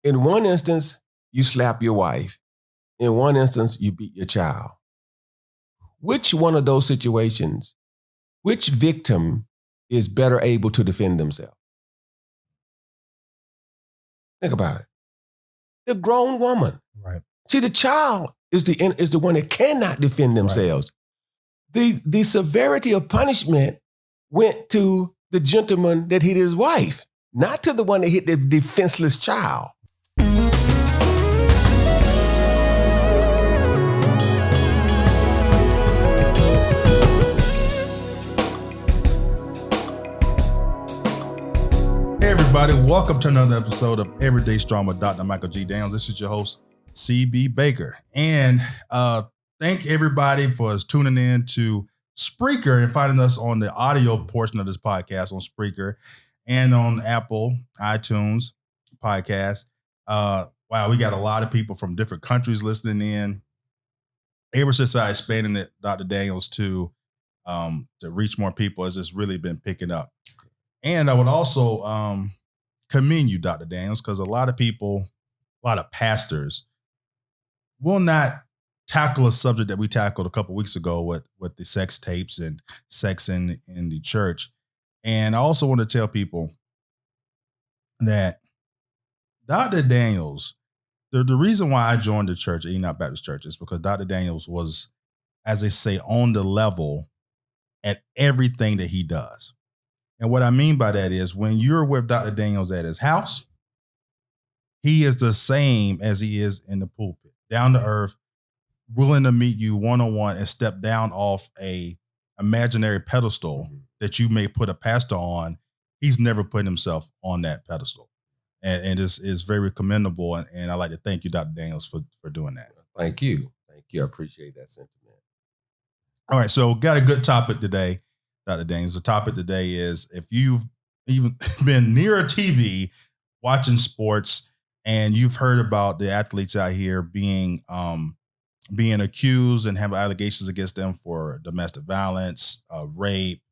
In one instance, you slap your wife. In one instance, you beat your child. Which one of those situations, which victim is better able to defend themselves? Think about it. The grown woman. Right. See, the child is the one that cannot defend themselves. Right. The severity of punishment went to the gentleman that hit his wife, not to the one that hit the defenseless child. Hey everybody, welcome to another episode of Everyday Strong with Dr. Michael G. Downs. This is your host, CB Baker. And thank everybody for tuning in to Spreaker and finding us on the audio portion of this podcast on Spreaker and on Apple, iTunes podcast. Wow, we got a lot of people from different countries listening in. Ever since I expanded it, Dr. Daniels, to reach more people, has just really been picking up. And I would also commend you, Dr. Daniels, because a lot of people, a lot of pastors will not tackle a subject that we tackled a couple weeks ago with the sex tapes and sex in the church. And I also want to tell people that Dr. Daniels, the reason why I joined the church, Enoch Baptist Church, is because Dr. Daniels was, as they say, on the level at everything that he does. And what I mean by that is when you're with Dr. Daniels at his house, he is the same as he is in the pulpit, down to earth, willing to meet you one-on-one and step down off a imaginary pedestal that you may put a pastor on. He's never put himself on that pedestal. And it's very commendable. And I'd like to thank you, Dr. Daniels, for doing that. Thank you. Thank you. I appreciate that sentiment. All right. So got a good topic today, Dr. Daniels. The topic today is if you've even been near a TV watching sports and you've heard about the athletes out here being accused and have allegations against them for domestic violence, rape,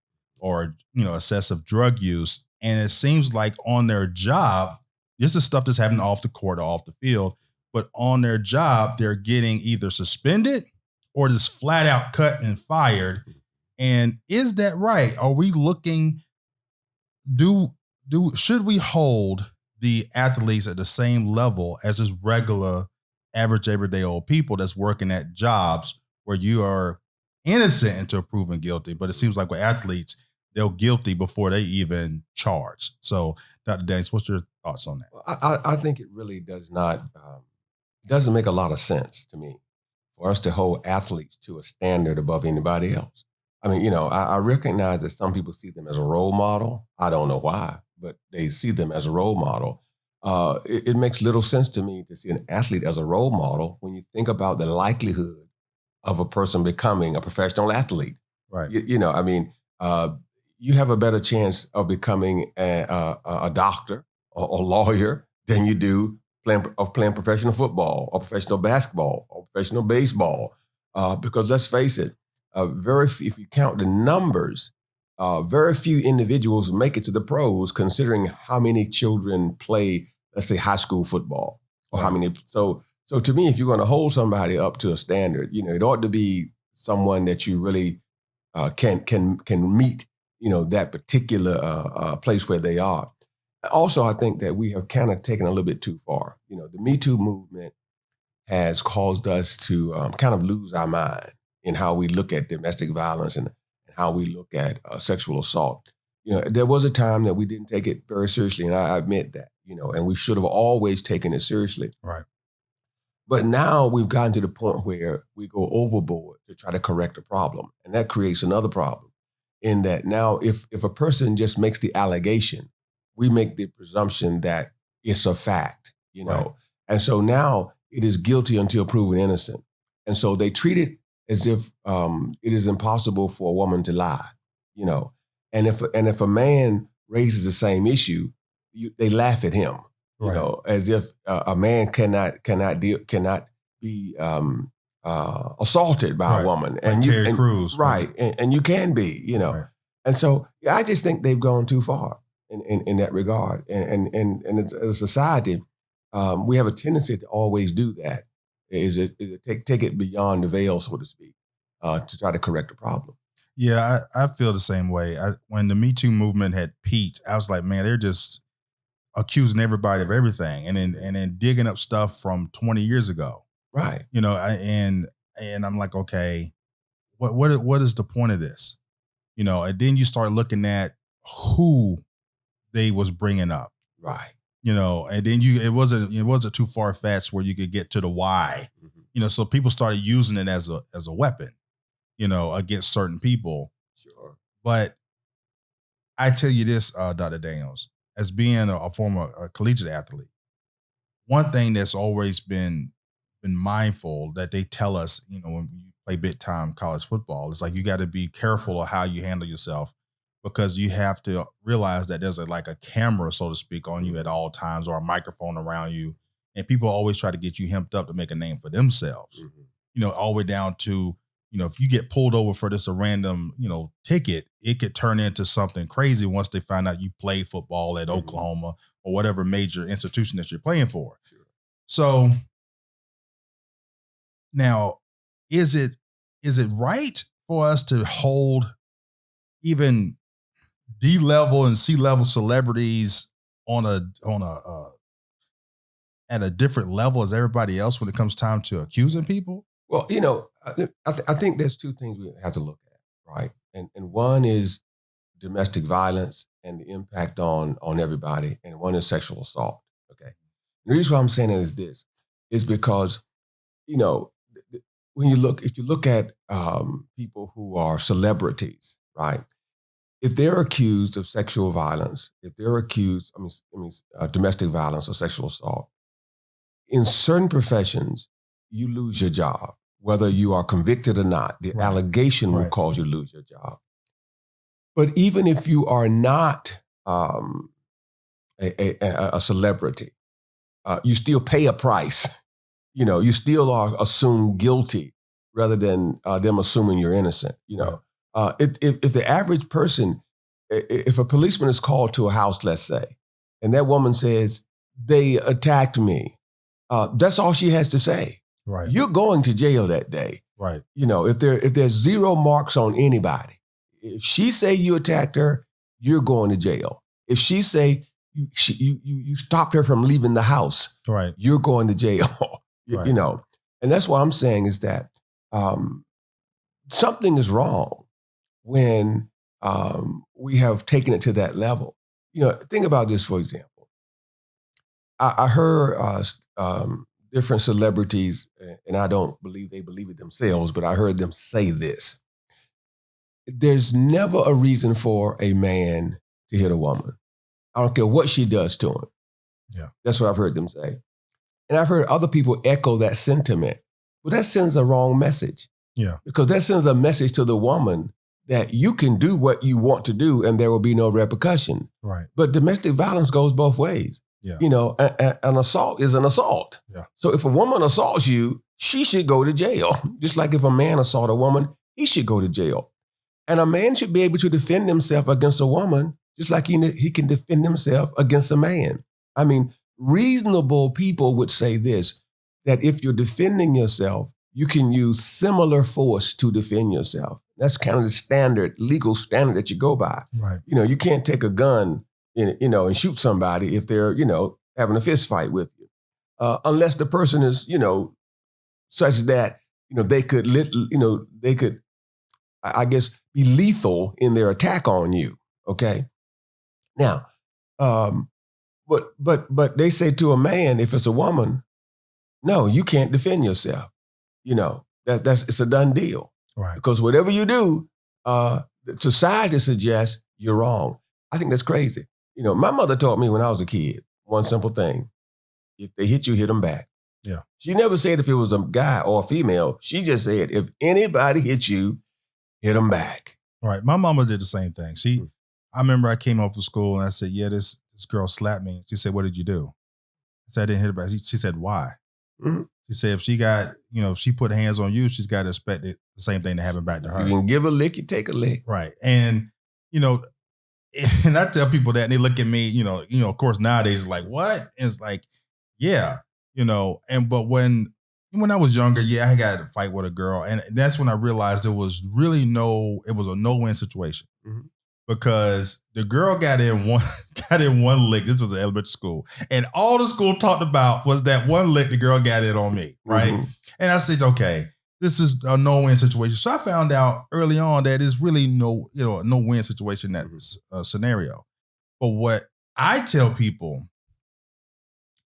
or excessive drug use, and it seems like on their job, this is stuff that's happening off the court or off the field, but on their job, they're getting either suspended or just flat out cut and fired. And is that right? Are we looking, should we hold the athletes at the same level as just regular, average, everyday old people that's working at jobs where you are innocent until proven guilty? But it seems like with athletes, they're guilty before they even charge. So, Dr. Daniels, what's your thoughts on that? I think it really does not, doesn't make a lot of sense to me for us to hold athletes to a standard above anybody else. I mean, I recognize that some people see them as a role model. I don't know why, but they see them as a role model. It makes little sense to me to see an athlete as a role model when you think about the likelihood of a person becoming a professional athlete. Right. You have a better chance of becoming a doctor or lawyer than you do playing professional football or professional basketball or professional baseball. Because let's face it, if you count the numbers, very few individuals make it to the pros, considering how many children play, let's say, high school football, or how many. So to me, if you're going to hold somebody up to a standard, it ought to be someone that you really can meet, that particular place where they are. Also, I think that we have kind of taken a little bit too far. The Me Too movement has caused us to kind of lose our mind in how we look at domestic violence and how we look at sexual assault. There was a time that we didn't take it very seriously, and I admit that, and we should have always taken it seriously. Right. But now we've gotten to the point where we go overboard to try to correct a problem, and that creates another problem in that now if a person just makes the allegation, we make the presumption that it's a fact, Right. And so now it is guilty until proven innocent. And so they treat it as if it is impossible for a woman to lie, and if a man raises the same issue, they laugh at him, Right. As if a man cannot be assaulted by Right. a woman, Like Terry Crews, right? And you can be, Right. And so I just think they've gone too far in that regard, and as a society, we have a tendency to always do that. Is it take it beyond the veil, so to speak, to try to correct the problem. Yeah, I feel the same way. When the Me Too movement had peaked, I was like, man, they're just accusing everybody of everything, and then digging up stuff from 20 years ago. Right. And I'm like, okay, what is the point of this? And then you start looking at who they was bringing up. Right. And then it wasn't too far fetched where you could get to the why. Mm-hmm. So people started using it as a weapon, against certain people. Sure. But I tell you this, Dr. Daniels, as being a former collegiate athlete, one thing that's always been mindful that they tell us, when you play big time college football, it's like you got to be careful of how you handle yourself, because you have to realize that there's like a camera, so to speak, on you at all times, or a microphone around you. And people always try to get you hemped up to make a name for themselves, all the way down to, if you get pulled over for this a random, ticket, it could turn into something crazy once they find out you play football at Oklahoma or whatever major institution that you're playing for. Sure. So now, is it right for us to hold even D-level and C-level celebrities at a different level as everybody else when it comes time to accusing people? Well, I think there's two things we have to look at, right? And one is domestic violence and the impact on everybody, and one is sexual assault. Okay. The reason why I'm saying that is this, is because, if you look at people who are celebrities, right? If they're accused of sexual violence, if they're accused, domestic violence or sexual assault, in certain professions, you lose your job, whether you are convicted or not. The allegation will cause you to lose your job. But even if you are not a celebrity, you still pay a price. You still are assumed guilty rather than them assuming you're innocent. If the average person, if a policeman is called to a house, let's say, and that woman says, they attacked me, that's all she has to say. Right. You're going to jail that day. Right. If there's zero marks on anybody, if she say you attacked her, you're going to jail. If she say you stopped her from leaving the house, right, you're going to jail. Right. And that's what I'm saying is that something is wrong when we have taken it to that level. Think about this, for example. I heard different celebrities, and I don't believe they believe it themselves, but I heard them say this. There's never a reason for a man to hit a woman. I don't care what she does to him. Yeah. That's what I've heard them say. And I've heard other people echo that sentiment. Well, that sends a wrong message. Yeah. Because that sends a message to the woman that you can do what you want to do and there will be no repercussion. Right. But domestic violence goes both ways. Yeah. An assault is an assault. Yeah. So if a woman assaults you, she should go to jail. Just like if a man assaults a woman, he should go to jail. And a man should be able to defend himself against a woman, just like he can defend himself against a man. I mean, reasonable people would say this, that if you're defending yourself, you can use similar force to defend yourself. That's kind of the legal standard that you go by. Right. You can't take a gun, and shoot somebody if they're, having a fist fight with you, unless the person is, such that, they could, I guess, be lethal in their attack on you. Okay. Now, but they say to a man, if it's a woman, no, you can't defend yourself. It's a done deal. Right. Because whatever you do, society suggests you're wrong. I think that's crazy. My mother taught me when I was a kid, one simple thing. If they hit you, hit them back. Yeah. She never said if it was a guy or a female. She just said, if anybody hits you, hit them back. Right. My mama did the same thing. I remember I came home from school and I said, yeah, this girl slapped me. She said, what did you do? I said, I didn't hit her back. She said, why? Mm-hmm. She said, if she got, if she put hands on you, she's got to expect the same thing to happen back to her. You can give a lick, you take a lick. Right. And, and I tell people that and they look at me, of course, nowadays, like, what? And it's like, Yeah, but when I was younger, I got to fight with a girl, and that's when I realized it was a no-win situation. Mhm. Because the girl got in one lick. This was an elementary school, and all the school talked about was that one lick the girl got in on me, right? Mm-hmm. And I said, okay, this is a no-win situation. So I found out early on that it's really a no-win situation in that scenario. But what I tell people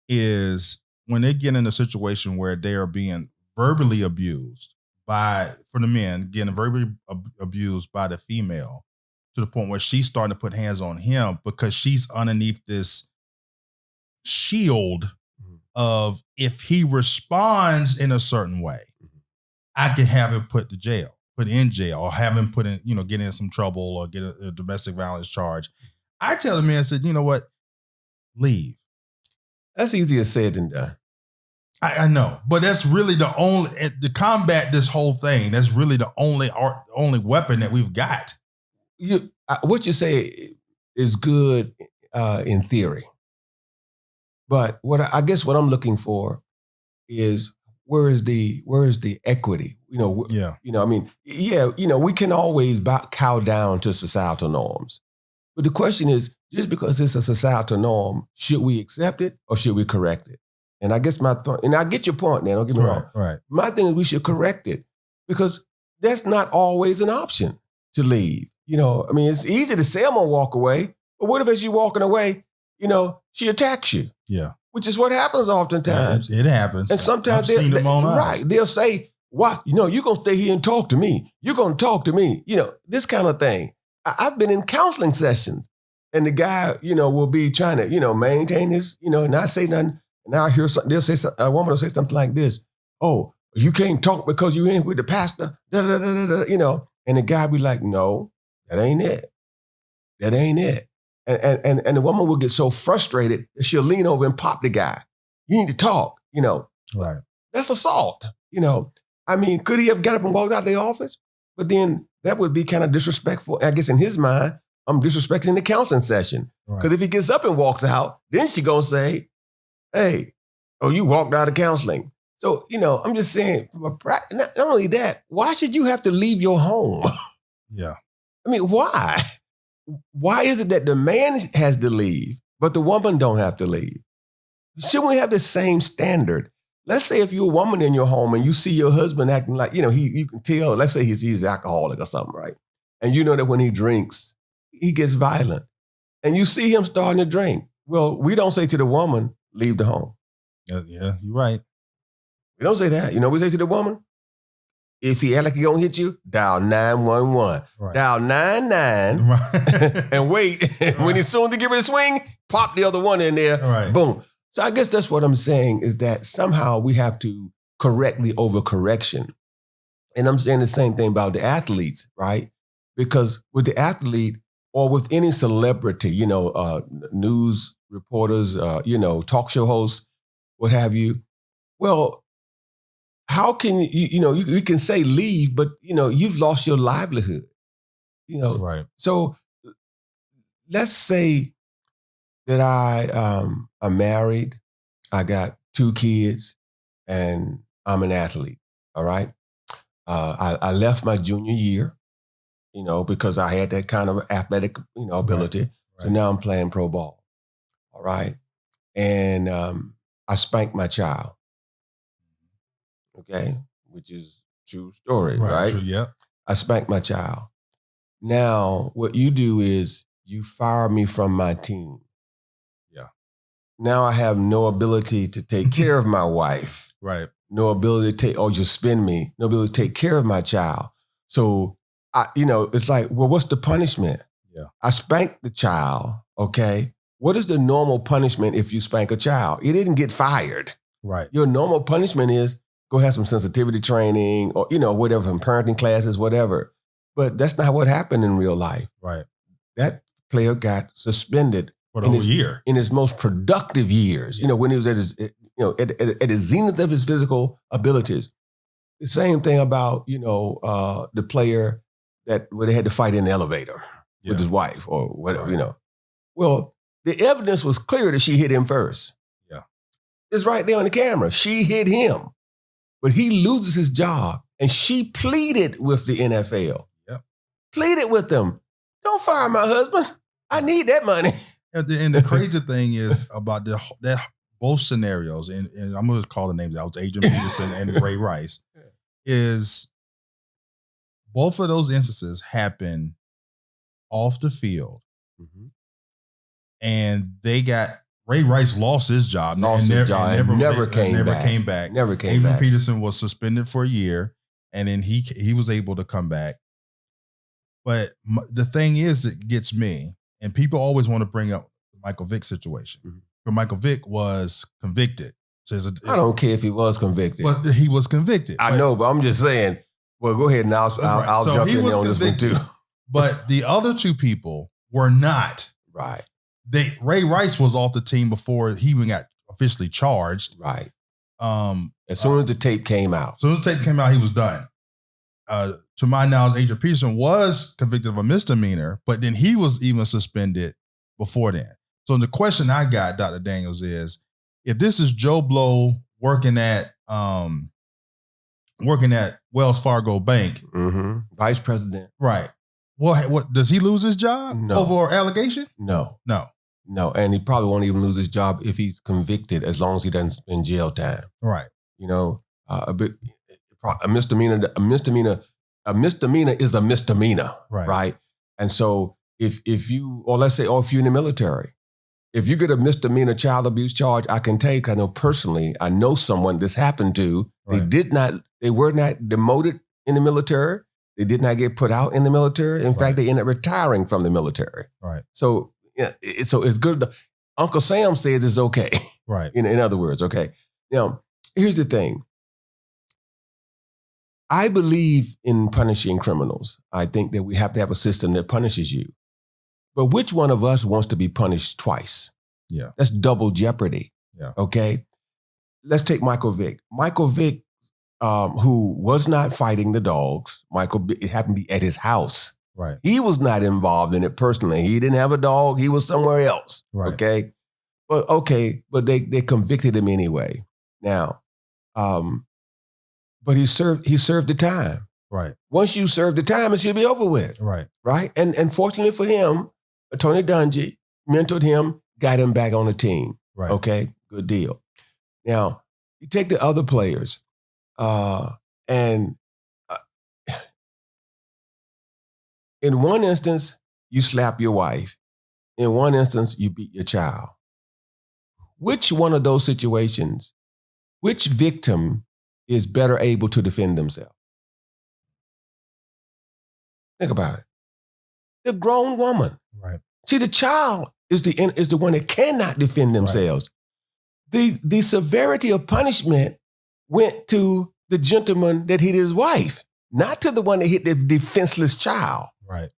is when they get in a situation where they are being verbally abused for the men, getting verbally abused by the female, to the point where she's starting to put hands on him because she's underneath this shield of, if he responds in a certain way, I can have him put in jail, or have him put in, get in some trouble, or get a domestic violence charge. I tell the man, I said, you know what? Leave. That's easier said than done. I know, but that's really to combat this whole thing. That's really the only weapon that we've got. What you say is good in theory, but what I'm looking for is where is the equity? We can always cow down to societal norms, but the question is, just because it's a societal norm, should we accept it or should we correct it? And I guess and I get your point now. Don't get me wrong. Right. My thing is we should correct it, because that's not always an option to leave. It's easy to say I'm gonna walk away, but what if as you walking away, she attacks you? Yeah. Which is what happens oftentimes. It happens. And sometimes they'll say, "Why? You're gonna stay here and talk to me. You're gonna talk to me." This kind of thing. I've been in counseling sessions, and the guy, will be trying to, maintain his, not say nothing. And I hear something. A woman will say something like this: "Oh, you can't talk because you're in with the pastor." And the guy be like, "No, that ain't it. That ain't it." And the woman will get so frustrated that she'll lean over and pop the guy. You need to talk. Right. That's assault. Could he have got up and walked out the office? But then that would be kind of disrespectful. I guess in his mind, I'm disrespecting the counseling session. Because if he gets up and walks out, then she gonna say, "Hey, you walked out of counseling." So, I'm just saying, not only that, why should you have to leave your home? Yeah. Why? Why is it that the man has to leave, but the woman don't have to leave? Shouldn't we have the same standard? Let's say if you're a woman in your home and you see your husband acting like, you can tell, let's say he's alcoholic or something, right? And you know that when he drinks, he gets violent. And you see him starting to drink. Well, we don't say to the woman, leave the home. Yeah, you're right. We don't say that. We say to the woman, if he act like he gonna hit you, dial 911. Right. Dial 99 and wait. When he's soon to give it a swing, pop the other one in there. Right. Boom. So I guess that's what I'm saying, is that somehow we have to correct the overcorrection. And I'm saying the same thing about the athletes, right? Because with the athlete or with any celebrity, news reporters, talk show hosts, what have you, well, how can you can say leave, but you've lost your livelihood. Right. So let's say that I'm married, I got 2 kids, and I'm an athlete. All right. I left my junior year, because I had that kind of athletic, ability. Right. So now I'm playing pro ball. All right. And I spanked my child. Okay, which is true story, right? True, yeah. I spanked my child. Now, what you do is you fire me from my team. Yeah. Now I have no ability to take care of my wife. Right. No ability to or just spend me. No ability to take care of my child. So, it's like, well, what's the punishment? Yeah. I spanked the child, okay? What is the normal punishment if you spank a child? You didn't get fired. Right. Your normal punishment is go have some sensitivity training or, whatever, from parenting classes, whatever. But that's not what happened in real life. Right. That player got suspended for the whole year. In his most productive years, when he was at his, at the zenith of his physical abilities. The same thing about, the player where they had to fight in the elevator with his wife or whatever, Well, the evidence was clear that she hit him first. Yeah. It's right there on the camera. She hit him, but he loses his job, and she pleaded with the NFL. Yep. Pleaded with them. Don't fire my husband. I need that money. And the crazy thing is about that both scenarios, and I'm going to call the names out, Adrian Peterson and Ray Rice, is both of those instances happen off the field. Mm-hmm. And Ray Rice lost his job. Never came back. Adrian Peterson was suspended for a year, and then he was able to come back. But the thing is, it gets me, and people always want to bring up the Michael Vick situation. Mm-hmm. But Michael Vick was convicted. I don't care if he was convicted. But he was convicted. I know, but I'm just saying. Well, go ahead and I'll jump in there on this one too. But the other two people were not. Right. Ray Rice was off the team before he even got officially charged. Right. As soon as the tape came out. As soon as the tape came out, he was done. To my knowledge, Adrian Peterson was convicted of a misdemeanor, but then he was even suspended before then. So the question I got, Dr. Daniels, is if this is Joe Blow working at Wells Fargo Bank, mm-hmm. Vice president, right? What does he lose his job over allegation? No, and he probably won't even lose his job if he's convicted, as long as he doesn't spend jail time. Right. But a misdemeanor is a misdemeanor, right? And so if you're in the military, if you get a misdemeanor child abuse charge, I can tell you, I know personally, I know someone this happened to. Right. They were not demoted in the military. They did not get put out in the military. In fact, they ended up retiring from the military. Right. So, it's good. Uncle Sam says it's okay. Right. In other words, okay. Now, here's the thing. I believe in punishing criminals. I think that we have to have a system that punishes you. But which one of us wants to be punished twice? Yeah. That's double jeopardy. Yeah. Okay. Let's take Michael Vick. Michael Vick, who was not fighting the dogs. It happened to be at his house. Right. He was not involved in it personally. He didn't have a dog. He was somewhere else. Right. Okay. But they convicted him anyway. Now, but he served the time. Right. Once you serve the time, it should be over with. Right. Right. And fortunately for him, Tony Dungy mentored him, got him back on the team. Right. Okay. Good deal. Now, you take the other players, and in one instance, you slap your wife. In one instance, you beat your child. Which one of those situations, which victim is better able to defend themselves? Think about it. The grown woman. Right. See, the child is the one that cannot defend themselves. Right. The severity of punishment went to the gentleman that hit his wife, not to the one that hit the defenseless child. Right.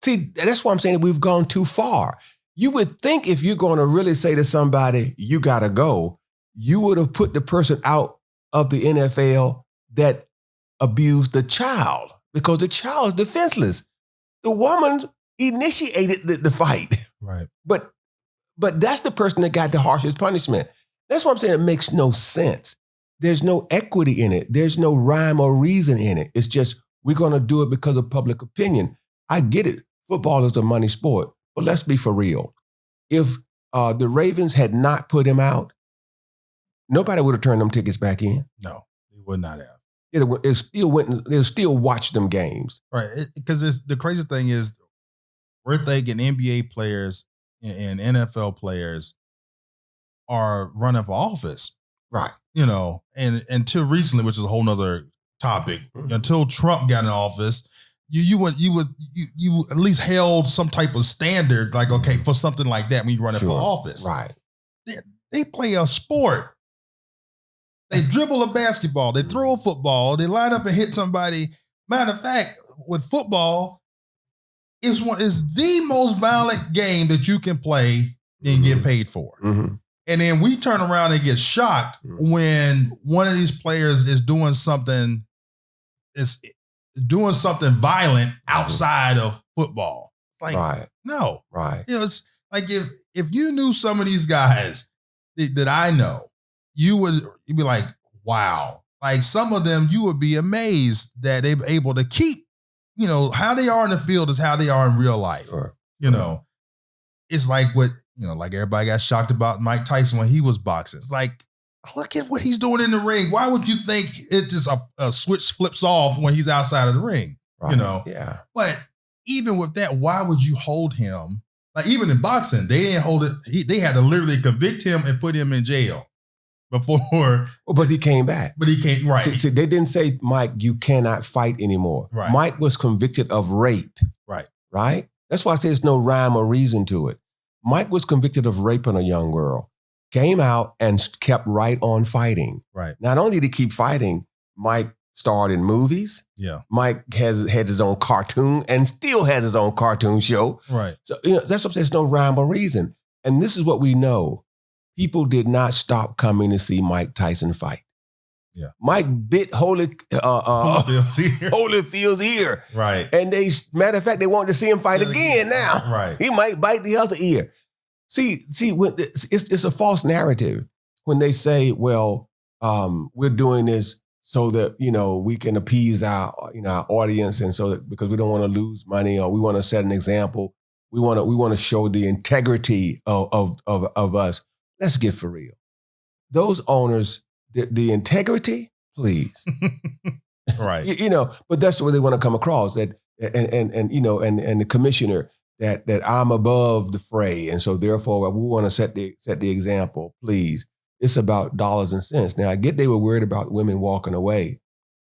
See, that's why I'm saying that we've gone too far. You would think if you're going to really say to somebody, you got to go, you would have put the person out of the NFL that abused the child, because the child is defenseless. The woman initiated the fight. Right. But that's the person that got the harshest punishment. That's what I'm saying. It makes no sense. There's no equity in it. There's no rhyme or reason in it. It's just, we're going to do it because of public opinion. I get it. Football is a money sport. But let's be for real. If the Ravens had not put him out, nobody would have turned them tickets back in. No, they would not have. They'll still watch them games. Right. Because the crazy thing is, we're thinking NBA players and NFL players are running for office. Right. And until recently, which is a whole nother topic, until Trump got in office, you at least held some type of standard, like, okay, for something like that when you run for office. Right. They play a sport. They dribble a basketball. They throw a football. They line up and hit somebody. Matter of fact, with football, it's the most violent game that you can play and get paid for. Mm-hmm. And then we turn around and get shocked when one of these players is doing something violent outside of football. Like, no. Right. It's like if you knew some of these guys that I know, you'd be like, wow. Like some of them, you would be amazed that they're able to keep, how they are in the field is how they are in real life. Sure. It's like like everybody got shocked about Mike Tyson when he was boxing. It's like, look at what he's doing in the ring. Why would you think it just a switch flips off when he's outside of the ring? Right. Yeah. But even with that, why would you hold him? Like even in boxing, they didn't hold it. They had to literally convict him and put him in jail before. But he came back. But he came, right. See, they didn't say, Mike, you cannot fight anymore. Right. Mike was convicted of rape. Right? That's why I say there's no rhyme or reason to it. Mike was convicted of raping a young girl, came out and kept right on fighting. Right. Not only did he keep fighting, Mike starred in movies. Yeah. Mike had his own cartoon and still has his own cartoon show. Right. So that's what there's no rhyme or reason. And this is what we know. People did not stop coming to see Mike Tyson fight. Yeah. Mike bit Holyfield's ear. Right. And matter of fact, they wanted to see him fight again now. Right. He might bite the other ear. See, when it's a false narrative when they say, well, we're doing this so that, we can appease our audience, and so that because we don't want to lose money, or we want to set an example. We want to show the integrity of us. Let's get for real. Those owners, the integrity, please. Right. But that's the way they want to come across, that and the commissioner that I'm above the fray, and so therefore we want to set the example, please. It's about dollars and cents. Now I get they were worried about women walking away,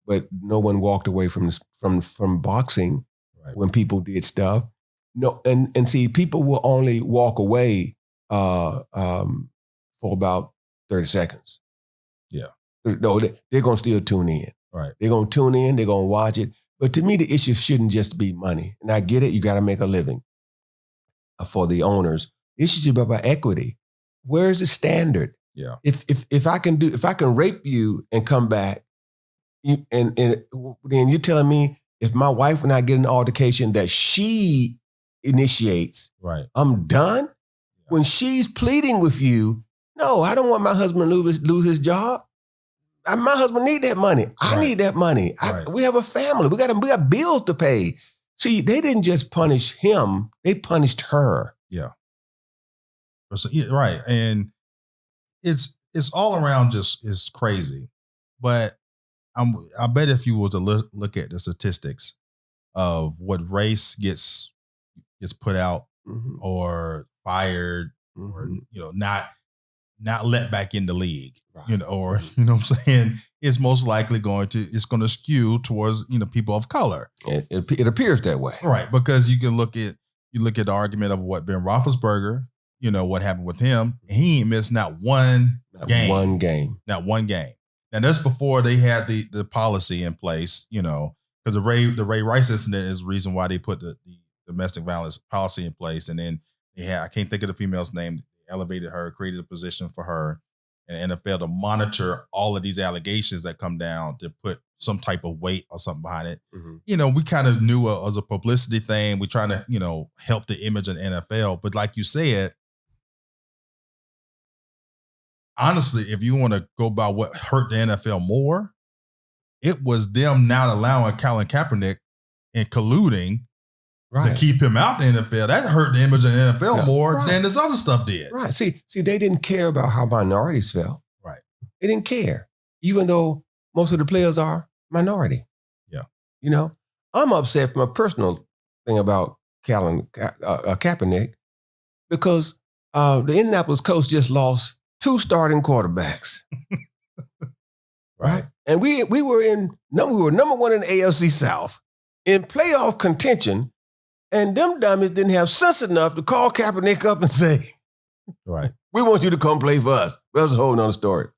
but no one walked away from boxing. Right. When people did stuff. No, and see, people will only walk away for about 30 seconds. Yeah. No, they're going to still tune in. Right. They're going to tune in. They're going to watch it. But to me, the issue shouldn't just be money. And I get it. You got to make a living for the owners. The issue should be about equity. Where's the standard? Yeah. If I can rape you and come back, and then you're telling me if my wife and I get an altercation that she initiates, right, I'm done? Yeah. When she's pleading with you, no, I don't want my husband to lose his job. My husband need that money. I need that money. Right. We have a family. We got bills to pay. See, they didn't just punish him; they punished her. Yeah. Right, and it's all around just is crazy. But I bet if you were to look at the statistics of what race gets put out, mm-hmm, or fired, mm-hmm, or not let back in the league, right, or what I'm saying, it's most likely going to skew towards people of color. It appears that way, right? Because you look at the argument of what Ben Roethlisberger, what happened with him. He ain't missed not one game. And that's before they had the policy in place, because the Ray Rice incident is the reason why they put the domestic violence policy in place. And then I can't think of the female's name, elevated her, created a position for her and NFL to monitor all of these allegations that come down, to put some type of weight or something behind it. Mm-hmm. We kind of knew it as a publicity thing. We trying to, help the image of the NFL. But like you said, honestly, if you want to go by what hurt the NFL more, it was them not allowing Colin Kaepernick and colluding, right, to keep him out the NFL. That hurt the image of the NFL more, right, than this other stuff did. Right. See, they didn't care about how minorities felt. Right. They didn't care, even though most of the players are minority. Yeah. I'm upset from a personal thing about Colin Kaepernick because the Indianapolis Colts just lost 2 starting quarterbacks. Right. And we were number 1 in the AFC South in playoff contention, and them dummies didn't have sense enough to call Kaepernick up and say, right, we want you to come play for us. That's a whole nother story.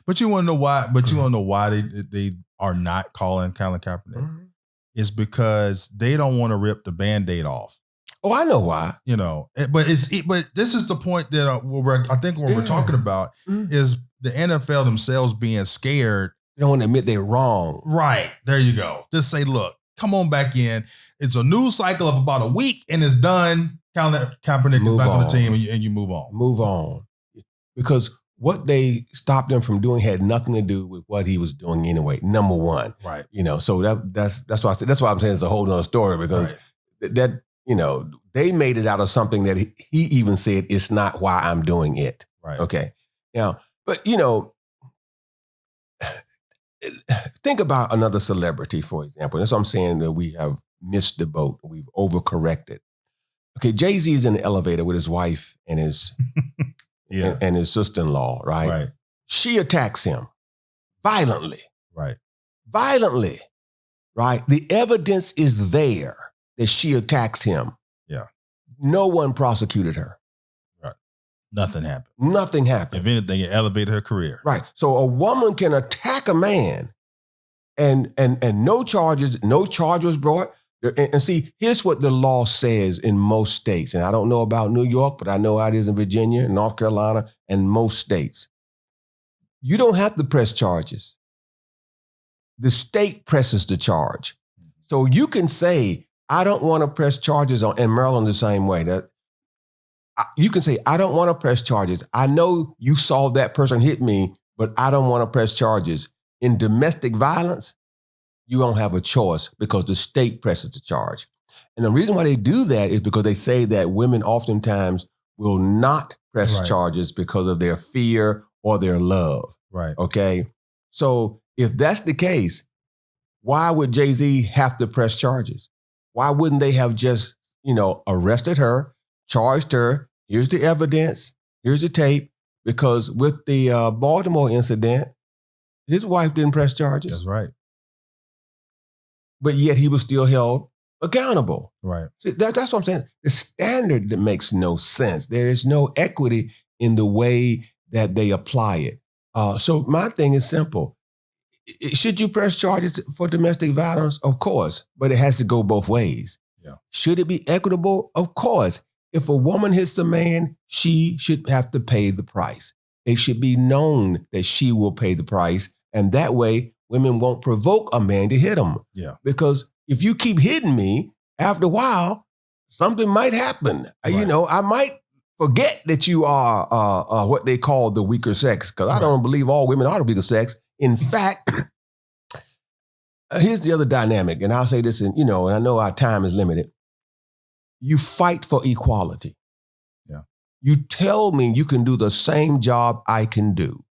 But you want to know why? But you want to know why they are not calling Colin Kaepernick? Mm-hmm. It's because they don't want to rip the Band-Aid off. Oh, I know why. But this is the point that I think what we're talking about is the NFL themselves being scared. They don't want to admit they're wrong. Right. There you go. Just say, look, come on back in. It's a news cycle of about a week and it's done. Colin Kaepernick is back on the team and you move on. Move on. Because what they stopped him from doing had nothing to do with what he was doing anyway. Number one, Right. So that's why I said, that's why I'm saying it's a whole nother story, because that they made it out of something that he even said it's not why I'm doing it. Right. Okay. Now, but think about another celebrity, for example. That's what I'm saying, that we have missed the boat. We've overcorrected. Okay, Jay-Z is in the elevator with his wife and his and his sister-in-law, right? Right. She attacks him violently. Right. Violently, right? The evidence is there that she attacked him. Yeah. No one prosecuted her. Right. Nothing happened. Nothing happened. If anything, it elevated her career. Right. So a woman can attack a man and no charges was brought. And see, here's what the law says in most states. And I don't know about New York, but I know how it is in Virginia, North Carolina, and most states. You don't have to press charges. The state presses the charge. So you can say, I don't want to press charges on, and Maryland the same way. That you can say, I don't want to press charges. I know you saw that person hit me, but I don't want to press charges. In domestic violence, you don't have a choice because the state presses the charge. And the reason why they do that is because they say that women oftentimes will not press charges because of their fear or their love. Right. Okay. So if that's the case, why would Jay-Z have to press charges? Why wouldn't they have just, arrested her, charged her? Here's the evidence. Here's the tape. Because with the Baltimore incident, his wife didn't press charges. That's right. But yet he was still held accountable. Right. See, that's what I'm saying. The standard that makes no sense. There is no equity in the way that they apply it. So my thing is simple. Should you press charges for domestic violence? Of course, but it has to go both ways. Yeah. Should it be equitable? Of course. If a woman hits a man, she should have to pay the price. It should be known that she will pay the price. And that way, women won't provoke a man to hit them. Yeah. Because if you keep hitting me, after a while, something might happen. Right. I might forget that you are what they call the weaker sex, because I don't believe all women are the weaker sex. In fact, here's the other dynamic, and I'll say this, and I know our time is limited. You fight for equality. Yeah. You tell me you can do the same job I can do.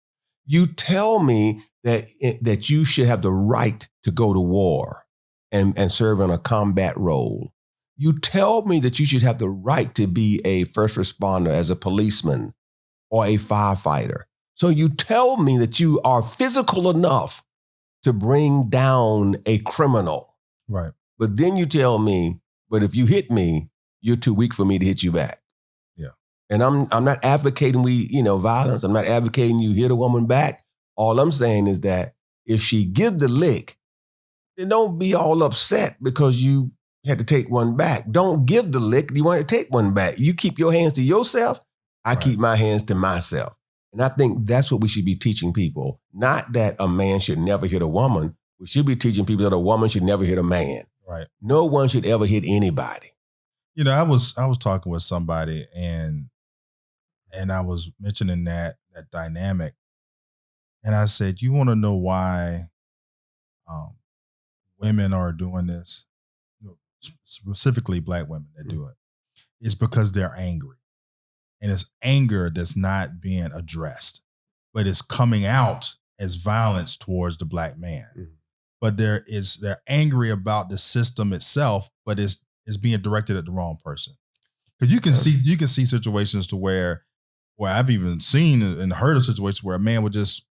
You tell me that you should have the right to go to war and serve in a combat role. You tell me that you should have the right to be a first responder as a policeman or a firefighter. So you tell me that you are physical enough to bring down a criminal. Right. But then you tell me, but if you hit me, you're too weak for me to hit you back. Yeah. And I'm not advocating violence. I'm not advocating you hit a woman back. All I'm saying is that if she give the lick, then don't be all upset because you had to take one back. Don't give the lick. You want to take one back. You keep your hands to yourself. I keep my hands to myself. And I think that's what we should be teaching people. Not that a man should never hit a woman. We should be teaching people that a woman should never hit a man. Right. No one should ever hit anybody. I was talking with somebody and I was mentioning that dynamic. And I said, you want to know why women are doing this? Specifically black women that do it. It's because they're angry. And it's anger that's not being addressed, but it's coming out as violence towards the black man. Mm-hmm. But they're angry about the system itself, but it's being directed at the wrong person. Because you can see situations to where I've even seen and heard of situations where a man would just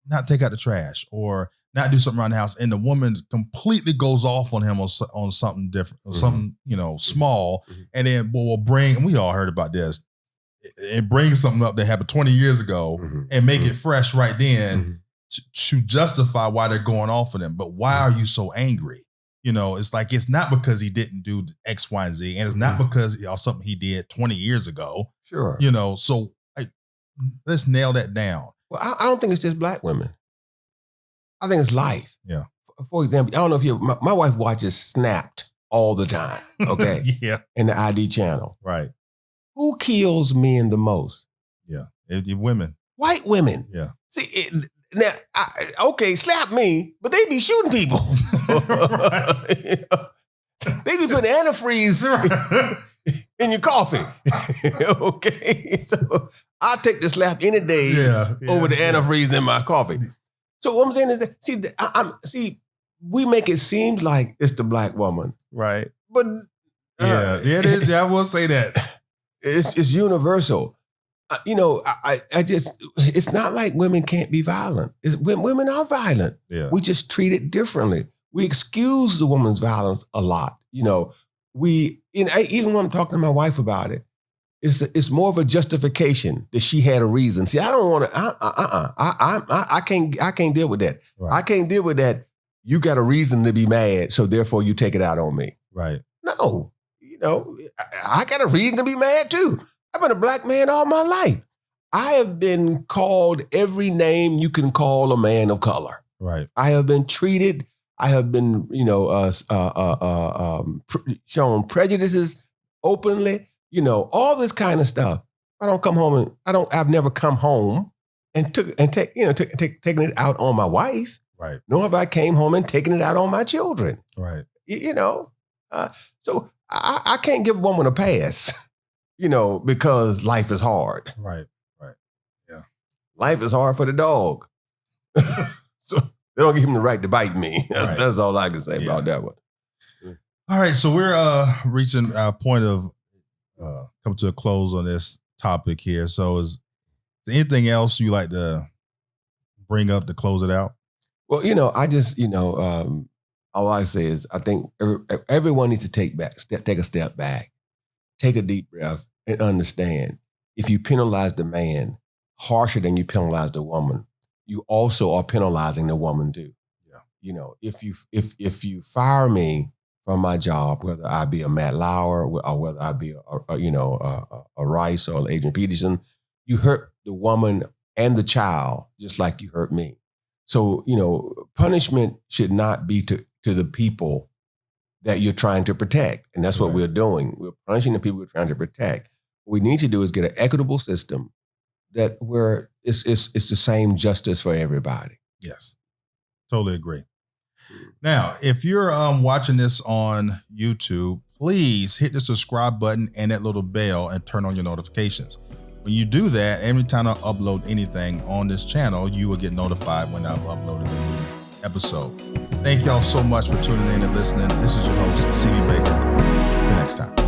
not take out the trash or not do something around the house, and the woman completely goes off on him on something different, or something small, and then will bring. And we all heard about this. And bring something up that happened 20 years ago and make it fresh right then to justify why they're going off on them. But why are you so angry? It's like, it's not because he didn't do X, Y, and Z. And it's not because something he did 20 years ago. Sure. So let's nail that down. Well, I don't think it's just black women. I think it's life. Yeah. For example, I don't know if my wife watches Snapped all the time. Okay. Yeah. In the ID channel. Right. Who kills men the most? Yeah. It's women. White women. Yeah. See, now, okay, slap me, but they be shooting people. They be putting antifreeze in your coffee. Okay, so I'll take the slap any day over the antifreeze in my coffee. So what I'm saying is that we make it seem like it's the black woman, right? But it is. Yeah, I will say that it's universal. It's not like women can't be violent. Women are violent. Yeah. We just treat it differently. We excuse the woman's violence a lot. Even when I'm talking to my wife about it, it's more of a justification that she had a reason. See, I don't want to. I can't deal with that. Right. I can't deal with that. You got a reason to be mad, so therefore you take it out on me. Right. No, I got a reason to be mad too. I've been a black man all my life. I have been called every name you can call a man of color. Right. I have been treated. I have been, shown prejudices openly. All this kind of stuff. I've never come home and taken it out on my wife. Right. Nor have I came home and taken it out on my children. Right. So I can't give a woman a pass. Because life is hard. Right. Right. Yeah. Life is hard for the dog. So they don't give him the right to bite me. That's all I can say about that one. All right. So we're reaching our point of coming to a close on this topic here. So is there anything else you like to bring up to close it out? Well, I just, all I say is I think everyone needs to take a step back. Take a deep breath and understand if you penalize the man harsher than you penalize the woman, you also are penalizing the woman too. Yeah. If you fire me from my job, whether I be a Matt Lauer or whether I be a Rice or Adrian Peterson, you hurt the woman and the child just like you hurt me. So, punishment should not be to the people that you're trying to protect. And that's what we're doing. We're punishing the people we're trying to protect. What we need to do is get an equitable system where it's the same justice for everybody. Yes, totally agree. Now, if you're watching this on YouTube, please hit the subscribe button and that little bell and turn on your notifications. When you do that, every time I upload anything on this channel, you will get notified when I've uploaded a new episode. Thank y'all so much for tuning in and listening. This is your host, CB Baker. See you next time.